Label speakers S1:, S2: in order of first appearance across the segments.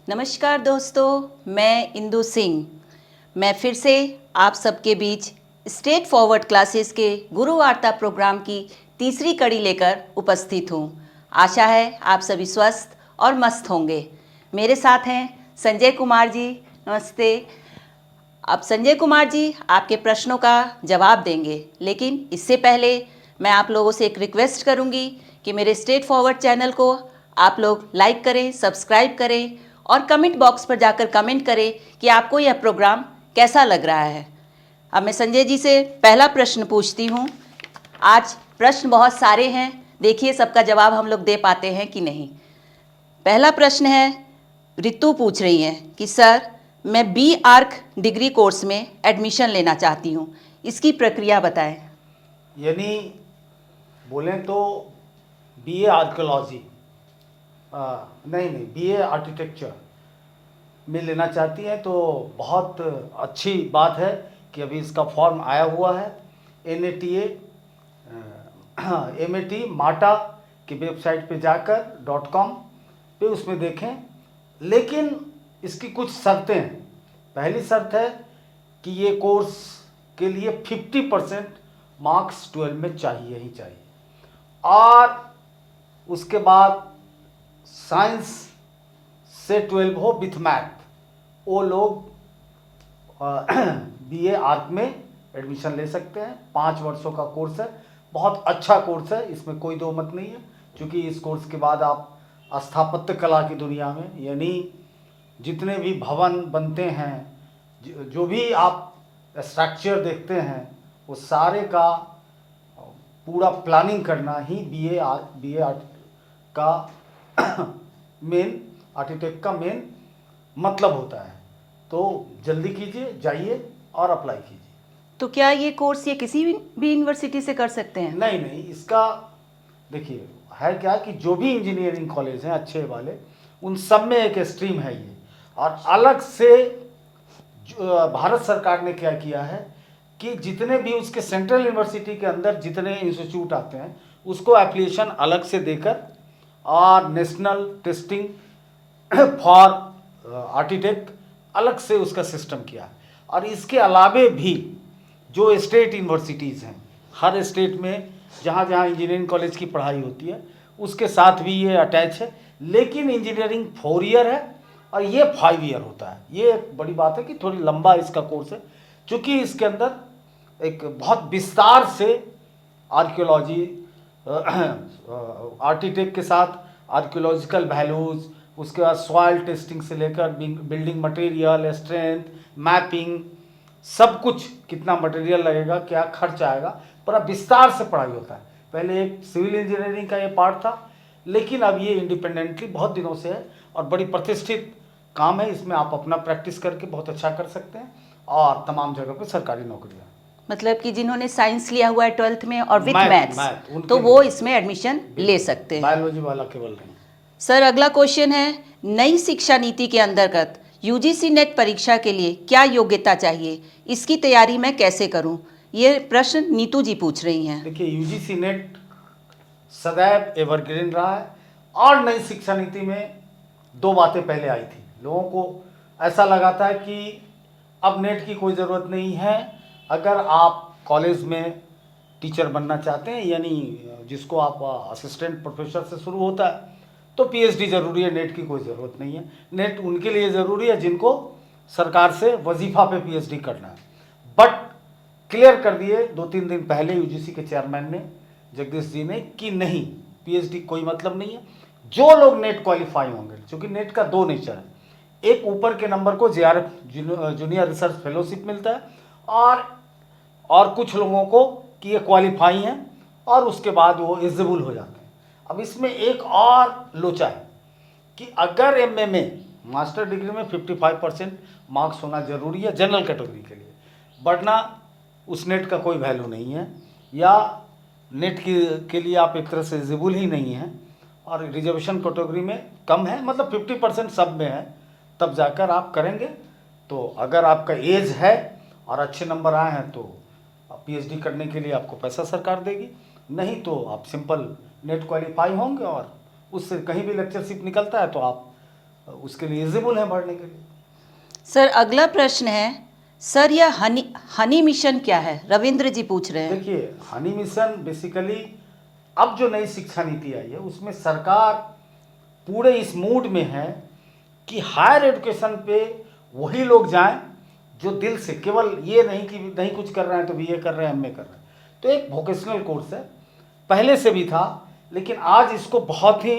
S1: नमस्कार दोस्तों, मैं इंदु सिंह। मैं फिर से आप सबके बीच स्ट्रेट फॉरवर्ड क्लासेस के गुरु वार्ता प्रोग्राम की तीसरी कड़ी लेकर उपस्थित हूँ। आशा है आप सभी स्वस्थ और मस्त होंगे। मेरे साथ हैं संजय कुमार जी। नमस्ते। अब संजय कुमार जी आपके प्रश्नों का जवाब देंगे, लेकिन इससे पहले मैं आप लोगों से एक रिक्वेस्ट करूंगी कि मेरे स्ट्रेट फॉरवर्ड चैनल को आप लोग लाइक करें, सब्सक्राइब करें और कमेंट बॉक्स पर जाकर कमेंट करें कि आपको यह प्रोग्राम कैसा लग रहा है। अब मैं संजय जी से पहला प्रश्न पूछती हूँ। आज प्रश्न बहुत सारे हैं, देखिए सबका जवाब हम लोग दे पाते हैं कि नहीं। पहला प्रश्न है, रितु पूछ रही हैं कि सर मैं बी आर्क डिग्री कोर्स में एडमिशन लेना चाहती हूँ, इसकी प्रक्रिया बताएं।
S2: यानी बोलें तो बीए आर्कियोलॉजी नहीं बीए आर्किटेक्चर में लेना चाहती हैं तो बहुत अच्छी बात है कि अभी इसका फॉर्म आया हुआ है। NATA MAT माटा की वेबसाइट पे जाकर .com पे उसमें देखें, लेकिन इसकी कुछ शर्तें हैं। पहली शर्त है कि ये कोर्स के लिए 50% मार्क्स 12 में चाहिए ही चाहिए, और उसके बाद साइंस से 12 हो विथ मैथ, वो लोग BA आर्क में एडमिशन ले सकते हैं। 5 वर्षों का कोर्स है, बहुत अच्छा कोर्स है, इसमें कोई दो मत नहीं है। क्योंकि इस कोर्स के बाद आप स्थापत्य कला की दुनिया में, यानी जितने भी भवन बनते हैं, जो भी आप स्ट्रक्चर देखते हैं, वो सारे का पूरा प्लानिंग करना ही BA आर्ट का मेन, आर्किटेक्ट का मेन मतलब होता है। तो जल्दी कीजिए, जाइए और अप्लाई कीजिए।
S1: तो क्या ये कोर्स ये किसी भी यूनिवर्सिटी से कर सकते हैं?
S2: नहीं, इसका देखिए है क्या कि जो भी इंजीनियरिंग कॉलेज हैं अच्छे वाले, उन सब में एक स्ट्रीम है ये। और अलग से भारत सरकार ने क्या किया है कि जितने भी उसके सेंट्रल यूनिवर्सिटी के अंदर जितने इंस्टीट्यूट आते हैं, उसको एप्लीकेशन अलग से देकर और नेशनल टेस्टिंग फॉर आर्किटेक्ट अलग से उसका सिस्टम किया है। और इसके अलावे भी जो स्टेट यूनिवर्सिटीज़ हैं, हर स्टेट में जहाँ जहाँ इंजीनियरिंग कॉलेज की पढ़ाई होती है, उसके साथ भी ये अटैच है। लेकिन इंजीनियरिंग 4 ईयर है और ये 5 ईयर होता है। ये एक बड़ी बात है कि थोड़ी लंबा इसका कोर्स है, क्योंकि इसके अंदर एक बहुत विस्तार से आर्कियोलॉजी, आर्किटेक्ट के साथ आर्कियोलॉजिकल वैल्यूज़, उसके बाद सॉइल टेस्टिंग से लेकर बिल्डिंग मटेरियल, स्ट्रेंथ, मैपिंग, सब कुछ, कितना मटेरियल लगेगा, क्या खर्च आएगा, पूरा विस्तार से पढ़ाई होता है। पहले एक सिविल इंजीनियरिंग का ये पार्ट था, लेकिन अब ये इंडिपेंडेंटली बहुत दिनों से है और बड़ी प्रतिष्ठित काम है। इसमें आप अपना प्रैक्टिस करके बहुत अच्छा कर सकते हैं और तमाम जगह पे सरकारी नौकरियाँ।
S1: मतलब कि जिन्होंने साइंस लिया हुआ है 12th में और विथ मैथ्स, तो वो इसमें एडमिशन ले सकते हैं।
S2: बायोलॉजी वाला केवल नहीं।
S1: सर अगला क्वेश्चन है, नई शिक्षा नीति के अंतर्गत UGC नेट परीक्षा के लिए क्या योग्यता चाहिए, इसकी तैयारी मैं कैसे करूं? ये प्रश्न नीतू जी पूछ रही हैं।
S2: देखिए, UGC नेट सदैव एवरग्रीन रहा है, और नई शिक्षा नीति में 2 बातें पहले आई थी। लोगों को ऐसा लगा था कि अब नेट की कोई ज़रूरत नहीं है, अगर आप कॉलेज में टीचर बनना चाहते हैं, यानी जिसको आप असिस्टेंट प्रोफेसर से शुरू होता है, तो PhD ज़रूरी है, नेट की कोई ज़रूरत नहीं है। नेट उनके लिए ज़रूरी है जिनको सरकार से वजीफ़ा पे PhD करना है। बट क्लियर कर दिए 2-3 दिन पहले UGC के चेयरमैन ने, जगदीश जी ने, कि नहीं, PhD कोई मतलब नहीं है। जो लोग नेट क्वालिफाई होंगे, क्योंकि नेट का 2 नेचर है, एक ऊपर के नंबर को JRF जूनियर रिसर्च फेलोशिप मिलता है, और कुछ लोगों को कि ये क्वालिफाई हैं और उसके बाद वो एलिजिबल हो जाते हैं। अब इसमें एक और लोचा है कि अगर MA में, मास्टर डिग्री में 55% मार्क्स होना जरूरी है जनरल कैटेगरी के लिए, वरना उस नेट का कोई वैल्यू नहीं है, या नेट के लिए आप एक तरह से एलिजिबल ही नहीं हैं, और रिजर्वेशन कैटेगरी में कम है, मतलब 50% सब में है, तब जाकर आप करेंगे। तो अगर आपका एज है और अच्छे नंबर आए हैं तो PhD करने के लिए आपको पैसा सरकार देगी, नहीं तो आप सिंपल नेट क्वालिफाई होंगे और उससे कहीं भी लेक्चरशिप निकलता है तो आप उसके लिए एलिजिबल हैं भरने के लिए।
S1: सर अगला प्रश्न है, सर यह हनी मिशन क्या है? रविंद्र जी पूछ रहे हैं।
S2: देखिए, हनी मिशन बेसिकली अब जो नई शिक्षा नीति आई है उसमें सरकार पूरे इस मूड में है कि हायर एजुकेशन पे वही लोग जाएं जो दिल से, केवल ये नहीं कि नहीं कुछ कर रहे हैं तो बीए कर रहे हैं, एमए कर रहे हैं। तो एक वोकेशनल कोर्स है, पहले से भी था, लेकिन आज इसको बहुत ही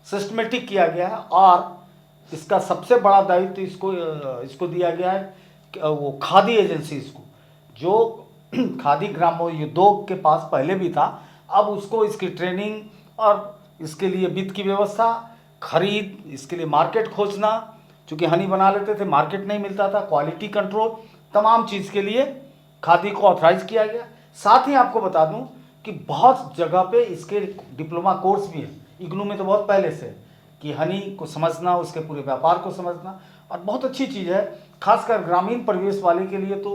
S2: सिस्टमेटिक किया गया है और इसका सबसे बड़ा दायित्व इसको दिया गया है वो खादी एजेंसीज को, जो खादी ग्रामोद्योग के पास पहले भी था। अब उसको इसकी ट्रेनिंग और इसके लिए वित्त की व्यवस्था, खरीद, इसके लिए मार्केट खोजना, चूँकि हनी बना लेते थे, मार्केट नहीं मिलता था, क्वालिटी कंट्रोल, तमाम चीज़ के लिए खादी को ऑथराइज किया गया। साथ ही आपको बता दूं कि बहुत जगह पे इसके डिप्लोमा कोर्स भी है, इग्नू में तो बहुत पहले से है, कि हनी को समझना, उसके पूरे व्यापार को समझना, और बहुत अच्छी चीज़ है, खासकर ग्रामीण परिवेश वाले के लिए तो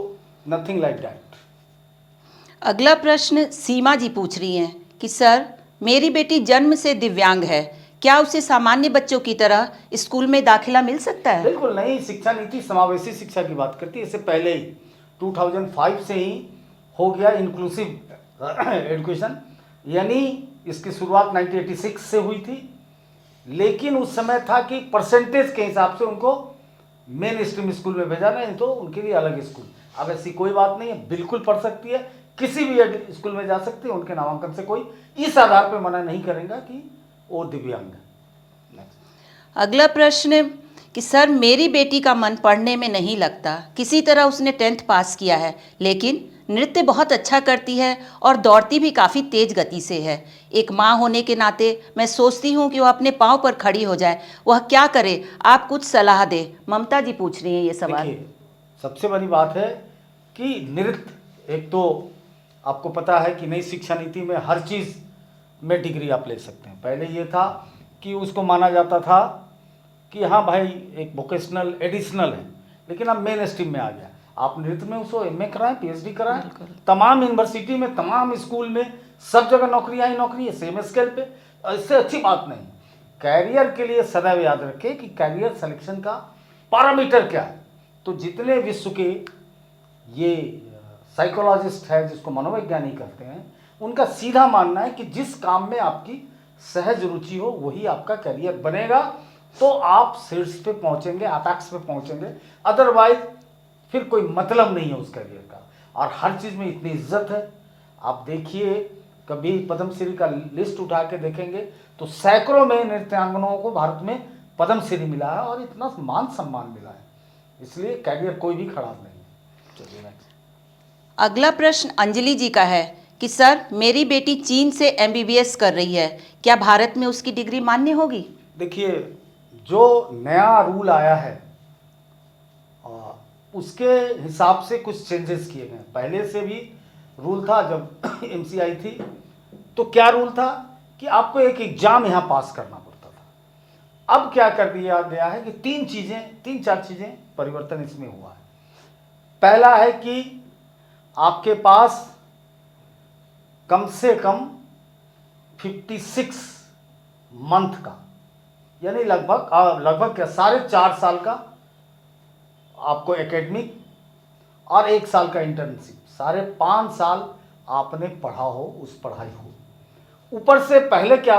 S2: नथिंग लाइक दैट।
S1: अगला प्रश्न सीमा जी पूछ रही हैं कि सर मेरी बेटी जन्म से दिव्यांग है, क्या उसे सामान्य बच्चों की तरह स्कूल में दाखिला मिल सकता है?
S2: बिल्कुल, नई शिक्षा नीति समावेशी शिक्षा की बात करती है। इससे पहले ही 2005 से ही हो गया इंक्लूसिव एजुकेशन, यानी इसकी शुरुआत 1986 से हुई थी, लेकिन उस समय था कि परसेंटेज के हिसाब से उनको मेन स्ट्रीम स्कूल में भेजा, नहीं तो उनके लिए अलग स्कूल। अब ऐसी कोई बात नहीं है, बिल्कुल पढ़ सकती है, किसी भी स्कूल में जा सकती है, उनके नामांकन से कोई इस आधार पर मना नहीं करेगा कि वो दिव्यांग है।
S1: अगला प्रश्न कि सर मेरी बेटी का मन पढ़ने में नहीं लगता, किसी तरह उसने 10th पास किया है, लेकिन नृत्य बहुत अच्छा करती है और दौड़ती भी काफ़ी तेज गति से है। एक माँ होने के नाते मैं सोचती हूँ कि वह अपने पाँव पर खड़ी हो जाए, वह क्या करे? आप कुछ सलाह दें। ममता जी पूछ रही हैं ये सवाल।
S2: देखिए, सबसे बड़ी बात है कि नृत्य, एक तो आपको पता है कि नई शिक्षा नीति में हर चीज़ में डिग्री आप ले सकते हैं। पहले ये था कि उसको माना जाता था कि हाँ भाई एक वोकेशनल एडिशनल है, लेकिन अब मेन स्ट्रीम में आ गया। आप नृत्य में उसको एमए कराएं, पीएचडी कराएं, तमाम यूनिवर्सिटी में, तमाम स्कूल में, सब जगह नौकरियाँ ही नौकरी है, सेम स्केल पे। इससे अच्छी बात नहीं। कैरियर के लिए सदैव याद रखें कि कैरियर सिलेक्शन का पैरामीटर क्या है। तो जितने विश्व के ये साइकोलॉजिस्ट है, जिसको मनोवैज्ञानिक कहते हैं, उनका सीधा मानना है कि जिस काम में आपकी सहज रुचि हो वही आपका करियर बनेगा, तो आप शीर्ष पे पहुंचेंगे, अपेक्स पे पहुंचेंगे। अदरवाइज फिर कोई मतलब नहीं है उस करियर का। और हर चीज़ में इतनी इज्जत है, आप देखिए कभी पद्मश्री का लिस्ट उठा के देखेंगे तो सैकड़ों में नृत्यांगनाओं को भारत में पद्मश्री मिला है और इतना मान सम्मान मिला है। इसलिए कैरियर कोई भी खराब नहीं है। चलिए नेक्स्ट।
S1: अगला प्रश्न अंजलि जी का है कि सर मेरी बेटी चीन से एमबीबीएस कर रही है, क्या भारत में उसकी डिग्री मान्य होगी?
S2: देखिए, जो नया रूल आया है उसके हिसाब से कुछ चेंजेस किए गए। पहले से भी रूल था, जब एमसी आई थी तो क्या रूल था कि आपको एक एग्जाम यहाँ पास करना पड़ता था। अब क्या कर दिया गया है कि तीन चार चीज़ें परिवर्तन इसमें हुआ है। पहला है कि आपके पास कम से कम 56 मंथ का, यानी लगभग क्या 4.5 साल का आपको एकेडमिक और 1 साल का इंटर्नशिप, 5.5 साल आपने पढ़ा हो, उस पढ़ाई हो। ऊपर से पहले क्या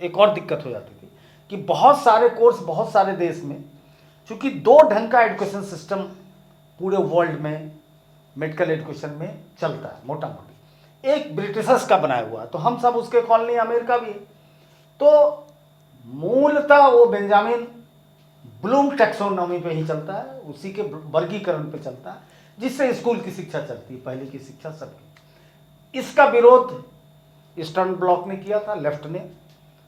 S2: एक और दिक्कत हो जाती थी कि बहुत सारे कोर्स बहुत सारे देश में, चूंकि 2 ढंग का एजुकेशन सिस्टम पूरे वर्ल्ड में मेडिकल एजुकेशन में चलता है मोटा मोटी। एक ब्रिटिशर्स का बनाया हुआ है, तो हम सब उसके कॉलोनी, अमेरिका भी है। तो मूलतः वो बेंजामिन ब्लूम टैक्सोनॉमी पे ही चलता है, उसी के वर्गीकरण पे चलता है, जिससे स्कूल की शिक्षा चलती है, पहले की शिक्षा सबकी। इसका विरोध ईस्टर्न ब्लॉक ने किया था,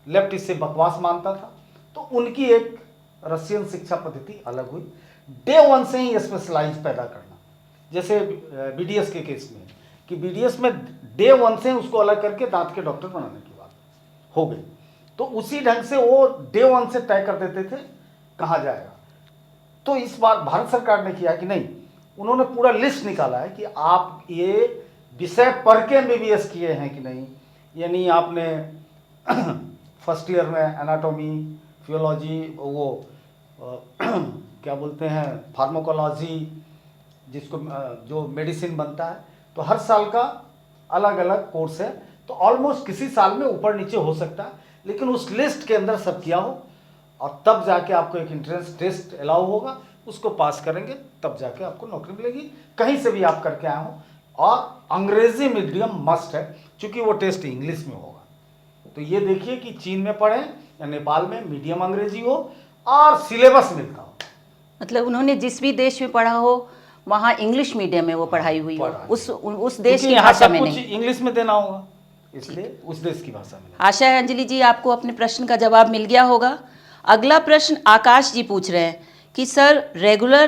S2: लेफ्ट इससे बकवास मानता था, तो उनकी एक रशियन शिक्षा पद्धति अलग हुई। डे 1 से ही स्पेशलाइज पैदा करना, जैसे बीडीएस के केस में, कि बीडीएस में डे 1 से उसको अलग करके दांत के डॉक्टर बनाने की बात हो गई। तो उसी ढंग से वो डे 1 से तय कर देते थे कहाँ जाएगा। तो इस बार भारत सरकार ने किया कि नहीं, उन्होंने पूरा लिस्ट निकाला है कि आप ये विषय पढ़ के एमबीबीएस किए हैं कि नहीं, यानी आपने फर्स्ट ईयर में एनाटॉमी, फियोलॉजी, वो क्या बोलते हैं फार्माकोलॉजी, जिसको जो मेडिसिन बनता है, तो हर साल का अलग अलग कोर्स है। तो ऑलमोस्ट किसी साल में ऊपर नीचे हो सकता है, लेकिन उस लिस्ट के अंदर सब किया हो और तब जाके आपको एक एंट्रेंस टेस्ट अलाउ होगा, उसको पास करेंगे तब जाके आपको नौकरी मिलेगी, कहीं से भी आप करके आए हो। और अंग्रेजी मीडियम मस्ट है, क्योंकि वो टेस्ट इंग्लिश में होगा। तो ये देखिए कि चीन में पढ़ें या नेपाल में, मीडियम अंग्रेजी हो और सिलेबस मिलता हो।
S1: मतलब उन्होंने जिस भी देश में पढ़ा हो वहाँ इंग्लिश मीडियम में वो पढ़ाई हुई हो, उस देश की भाषा में नहीं,
S2: इंग्लिश में देना होगा, इसलिए उस देश की भाषा में।
S1: आशा है अंजलि जी आपको अपने प्रश्न का जवाब मिल गया होगा। अगला प्रश्न आकाश जी पूछ रहे हैं कि सर रेगुलर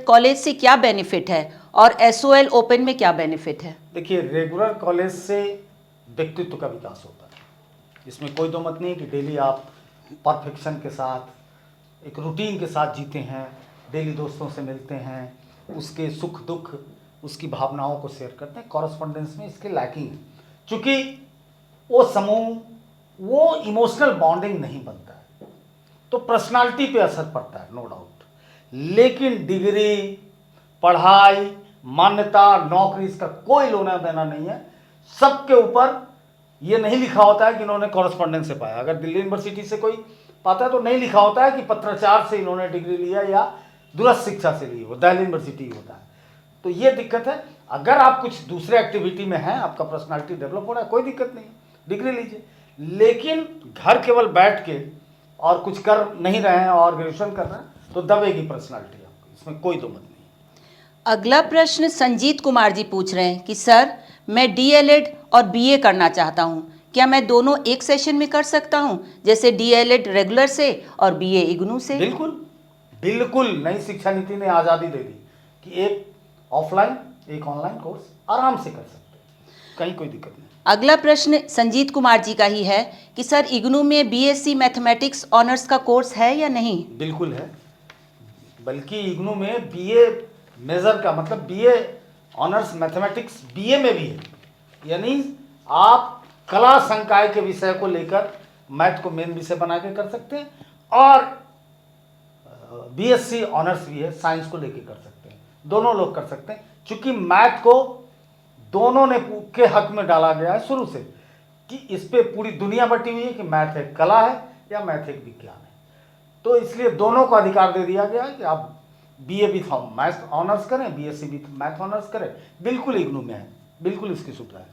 S1: कॉलेज से क्या बेनिफिट है और SOL ओपन में क्या बेनिफिट है?
S2: देखिए, रेगुलर कॉलेज से व्यक्तित्व का विकास होता है, इसमें कोई दो मत नहीं कि डेली आप परफेक्शन के साथ एक रूटीन के साथ जीते हैं, डेली दोस्तों से मिलते हैं, उसके सुख दुख उसकी भावनाओं को शेयर करते हैं। कॉरेस्पॉन्डेंस में इसके लैकिंग है, चूँकि वो समूह वो इमोशनल बॉन्डिंग नहीं बनता है, तो पर्सनालिटी पे असर पड़ता है, नो डाउट। लेकिन डिग्री, पढ़ाई, मान्यता, नौकरी, इसका कोई लेना देना नहीं है। सबके ऊपर ये नहीं लिखा होता है कि इन्होंने कॉरेस्पॉन्डेंस से पाया। अगर दिल्ली यूनिवर्सिटी से कोई पाता है तो नहीं लिखा होता है कि पत्राचार से इन्होंने डिग्री लिया या दूरस्थ शिक्षा से ली हो, दिल्ली यूनिवर्सिटी होता है। तो ये दिक्कत है। अगर आप कुछ दूसरे एक्टिविटी में हैं, आपका पर्सनालिटी डेवलप हो रहा है, कोई दिक्कत नहीं, डिग्री लीजिए। लेकिन घर केवल बैठ के और कुछ कर नहीं रहे हैं और ग्रेजुएशन कर रहे हैं तो दबेगी पर्सनालिटी आपकी, इसमें कोई दो मत नहीं।
S1: अगला प्रश्न संजीत कुमार जी पूछ रहे हैं कि सर मैं DLED और BA करना चाहता हूँ, क्या मैं दोनों एक सेशन में कर सकता हूँ, जैसे DLED रेगुलर से और BA इग्नू से?
S2: बिल्कुल बिल्कुल, नई शिक्षा नीति ने आज़ादी दे दी कि एक ऑफलाइन एक ऑनलाइन कोर्स आराम से कर सकते हैं, कहीं कोई दिक्कत नहीं।
S1: अगला प्रश्न संजीत कुमार जी का ही है कि सर इग्नू में BSc मैथमेटिक्स ऑनर्स का कोर्स है या नहीं?
S2: बिल्कुल है, बल्कि इग्नू में BA मेजर का मतलब BA ऑनर्स मैथमेटिक्स BA में भी है, यानी आप कला संकाय के विषय को लेकर मैथ को मेन विषय बना के कर सकते हैं, और BSc ऑनर्स भी है, साइंस को लेके कर सकते हैं, दोनों लोग कर सकते हैं। क्योंकि मैथ को दोनों ने के हक में डाला गया है शुरू से कि इस पे पूरी दुनिया बटी हुई है कि मैथ एक कला है या मैथ एक विज्ञान है, तो इसलिए दोनों को अधिकार दे दिया गया है कि आप BA विथ मैथ ऑनर्स करें, BSc विथ मैथ ऑनर्स करें, बिल्कुल इग्नू में है, बिल्कुल इसकी सुविधा है।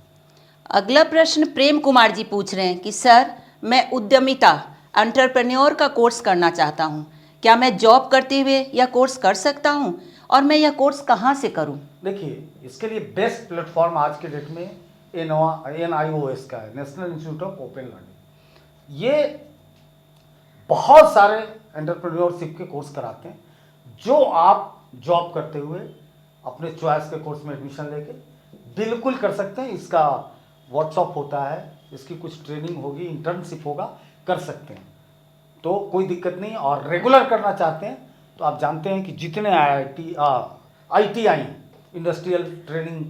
S1: अगला प्रश्न प्रेम कुमार जी पूछ रहे हैं कि सर मैं उद्यमिता एंटरप्रेन्योर का कोर्स करना चाहता हूँ, क्या मैं जॉब करते हुए यह कोर्स कर सकता हूँ और मैं यह कोर्स कहाँ से करूँ?
S2: देखिए, इसके लिए बेस्ट प्लेटफॉर्म आज के डेट में NIOS का है, national institute of open learning. ये बहुत सारे एंटरप्रेन्योरशिप के कोर्स कराते हैं, जो आप जॉब करते हुए अपने चॉइस के कोर्स में एडमिशन लेके बिल्कुल कर सकते हैं। इसका वर्कशॉप होता है, इसकी कुछ ट्रेनिंग होगी, इंटर्नशिप होगा, कर सकते हैं, तो कोई दिक्कत नहीं। और रेगुलर करना चाहते हैं तो आप जानते हैं कि जितने ITI इंडस्ट्रियल ट्रेनिंग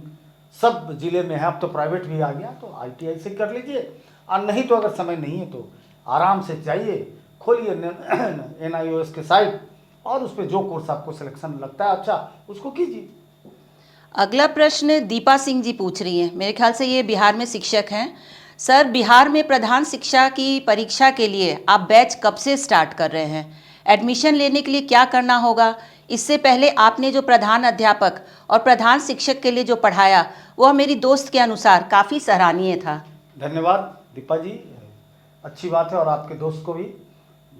S2: सब जिले में है, अब तो प्राइवेट भी आ गया, तो ITI से कर लीजिए। और नहीं तो अगर समय नहीं है तो आराम से जाइए, खोलिए NIOS के साइट और उस पर जो कोर्स आपको सिलेक्शन लगता है अच्छा, उसको कीजिए।
S1: अगला प्रश्न दीपा सिंह जी पूछ रही हैं, मेरे ख्याल से ये बिहार में शिक्षक हैं। सर बिहार में प्रधान शिक्षा की परीक्षा के लिए आप बैच कब से स्टार्ट कर रहे हैं? एडमिशन लेने के लिए क्या करना होगा? इससे पहले आपने जो प्रधान अध्यापक और प्रधान शिक्षक के लिए जो पढ़ाया वह मेरी दोस्त के अनुसार काफ़ी सराहनीय था।
S2: धन्यवाद दीपा जी, अच्छी बात है। और आपके दोस्त को भी,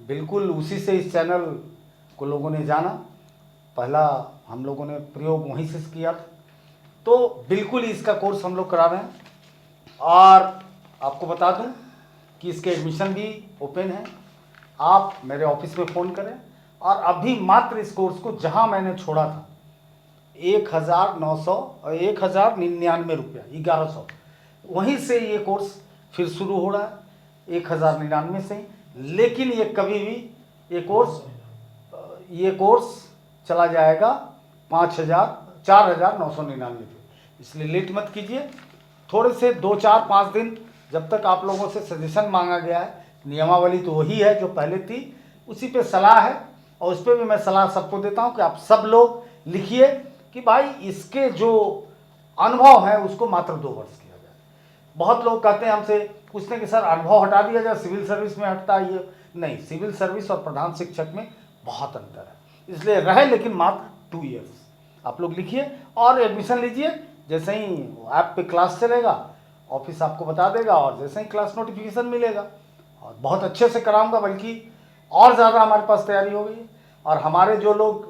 S2: बिल्कुल उसी से इस चैनल को लोगों ने जाना, पहला हम लोगों ने प्रयोग वहीं से किया था, तो बिल्कुल इसका कोर्स हम लोग करा रहे हैं। और आपको बता दूं कि इसके एडमिशन भी ओपन है, आप मेरे ऑफिस में फ़ोन करें। और अभी मात्र इस कोर्स को जहां मैंने छोड़ा था 1,099 रुपया, 1100, वहीं से ये कोर्स फिर शुरू हो रहा है 1,099 से। लेकिन ये कभी भी ये कोर्स चला जाएगा 4,999 रुपये, इसलिए लेट मत कीजिए। थोड़े से 2-4-5 दिन, जब तक आप लोगों से सजेशन मांगा गया है, नियमावली तो वही है जो पहले थी, उसी पे सलाह है। और उस पर भी मैं सलाह सबको देता हूँ कि आप सब लोग लिखिए कि भाई इसके जो अनुभव है उसको मात्र 2 वर्ष किया जाए। बहुत लोग कहते हैं हमसे, पूछते हैं कि सर अनुभव हटा दिया जाए, सिविल सर्विस में हटता है ये। नहीं, सिविल सर्विस और प्रधान शिक्षक में बहुत अंतर है, इसलिए रहे, लेकिन मात्र 2 ईयर्स। आप लोग लिखिए और एडमिशन लीजिए। जैसे ही ऐप पे क्लास चलेगा ऑफिस आपको बता देगा, और जैसे ही क्लास नोटिफिकेशन मिलेगा, और बहुत अच्छे से कराऊंगा, बल्कि और ज़्यादा हमारे पास तैयारी हो गई है। और हमारे जो लोग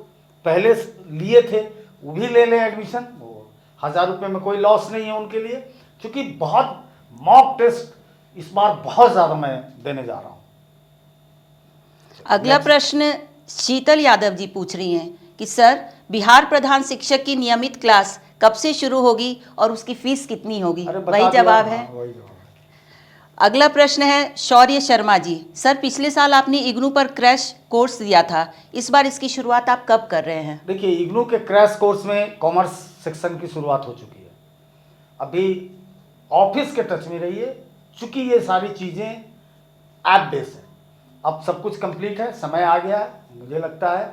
S2: पहले लिए थे वो भी ले लें एडमिशन, वो 1000 रुपये में कोई लॉस नहीं है उनके लिए, क्योंकि बहुत मॉक टेस्ट इस बार बहुत ज़्यादा मैं देने जा रहा हूँ।
S1: अगला प्रश्न शीतल यादव जी पूछ रही हैं कि सर बिहार प्रधान शिक्षक की नियमित क्लास कब से शुरू होगी और उसकी फीस कितनी होगी? वही जवाब है।
S2: वही जवाब है।
S1: अगला प्रश्न है शौर्य शर्मा जी, सर पिछले साल आपने इग्नू पर क्रैश कोर्स दिया था, इस बार इसकी शुरुआत आप कब कर रहे हैं?
S2: देखिए, इग्नू के क्रैश कोर्स में कॉमर्स सेक्शन की शुरुआत हो चुकी है। अभी ऑफिस के टच में रहिए, चूंकि ये सारी चीज़ें ऐप बेस है। अब सब कुछ कंप्लीट है, समय आ गया है, मुझे लगता है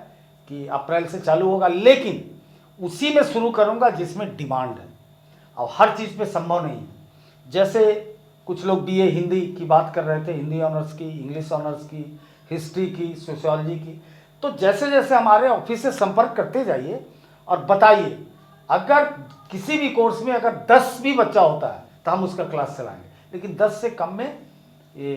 S2: कि अप्रैल से चालू होगा, लेकिन उसी में शुरू करूंगा जिसमें डिमांड है। अब हर चीज़ पे संभव नहीं है। जैसे कुछ लोग बीए हिंदी की बात कर रहे थे, हिंदी ऑनर्स की, इंग्लिश ऑनर्स की, हिस्ट्री की, सोशियोलॉजी की, तो जैसे जैसे हमारे ऑफिस से संपर्क करते जाइए और बताइए, अगर किसी भी कोर्स में अगर 10 भी बच्चा होता है तो हम उसका क्लास चलाएंगे, लेकिन 10 से कम में ये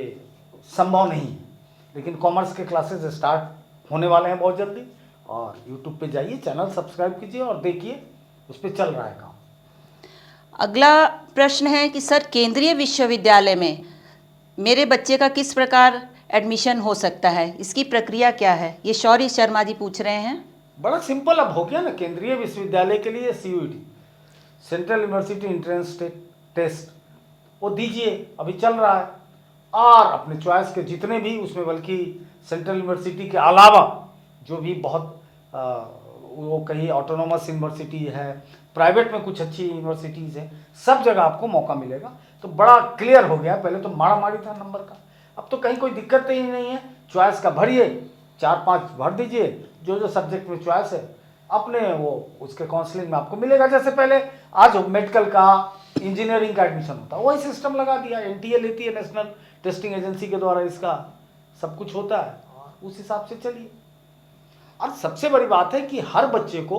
S2: संभव नहीं है। लेकिन कॉमर्स के क्लासेस स्टार्ट होने वाले हैं बहुत जल्दी, और यूट्यूब पे जाइए, चैनल सब्सक्राइब कीजिए और देखिए, उस पर चल रहा है काम।
S1: अगला प्रश्न है कि सर केंद्रीय विश्वविद्यालय में मेरे बच्चे का किस प्रकार एडमिशन हो सकता है, इसकी प्रक्रिया क्या है? ये शौर्य शर्मा जी पूछ रहे हैं।
S2: बड़ा सिंपल अब हो गया ना, केंद्रीय विश्वविद्यालय के लिए CUET, central university entrance test, वो दीजिए, अभी चल रहा है। और अपने चॉइस के जितने भी उसमें, बल्कि सेंट्रल यूनिवर्सिटी के अलावा जो भी बहुत वो कहीं ऑटोनोमस यूनिवर्सिटी है, प्राइवेट में कुछ अच्छी यूनिवर्सिटीज़ हैं, सब जगह आपको मौका मिलेगा। तो बड़ा क्लियर हो गया, पहले तो मारामारी था नंबर का, अब तो कहीं कोई दिक्कत ही नहीं है। चॉइस का भरिए, 4-5 भर दीजिए, जो जो सब्जेक्ट में चॉइस है अपने वो उसके काउंसलिंग में आपको मिलेगा। जैसे पहले आज मेडिकल का, इंजीनियरिंग का एडमिशन होता है, वही सिस्टम लगा दिया, NTA लेती है, नेशनल टेस्टिंग एजेंसी के द्वारा इसका सब कुछ होता है, और उस हिसाब से चलिए। और सबसे बड़ी बात है कि हर बच्चे को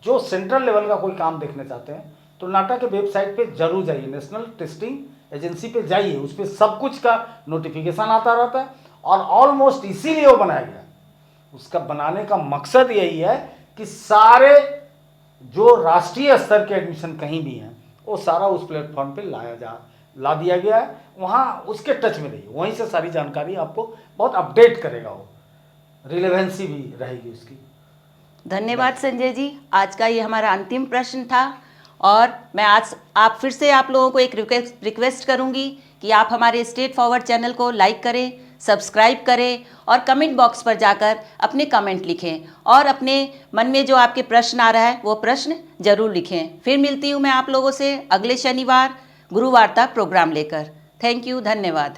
S2: जो सेंट्रल लेवल का कोई काम देखना चाहते हैं तो नाटा के वेबसाइट पे जरूर जाइए, नेशनल टेस्टिंग एजेंसी पे जाइए, उस पर सब कुछ का नोटिफिकेशन आता रहता है, और ऑलमोस्ट इसीलिए वो बनाया गया। उसका बनाने का मकसद यही है कि सारे जो राष्ट्रीय स्तर के एडमिशन कहीं भी हैं वो सारा उस प्लेटफॉर्म पे ला दिया गया है। वहाँ उसके टच में रहिए, वहीं से सारी जानकारी आपको बहुत अपडेट करेगा, वो रिलेवेंसी भी रहेगी उसकी।
S1: धन्यवाद संजय जी, आज का ये हमारा अंतिम प्रश्न था, और मैं आज फिर से आप लोगों को एक रिक्वेस्ट करूंगी कि आप हमारे स्ट्रेट फॉरवर्ड चैनल को लाइक करें, सब्सक्राइब करें, और कमेंट बॉक्स पर जाकर अपने कमेंट लिखें, और अपने मन में जो आपके प्रश्न आ रहा है वो प्रश्न जरूर लिखें। फिर मिलती हूँ मैं आप लोगों से अगले शनिवार गुरु वार्ता प्रोग्राम लेकर। थैंक यू, धन्यवाद।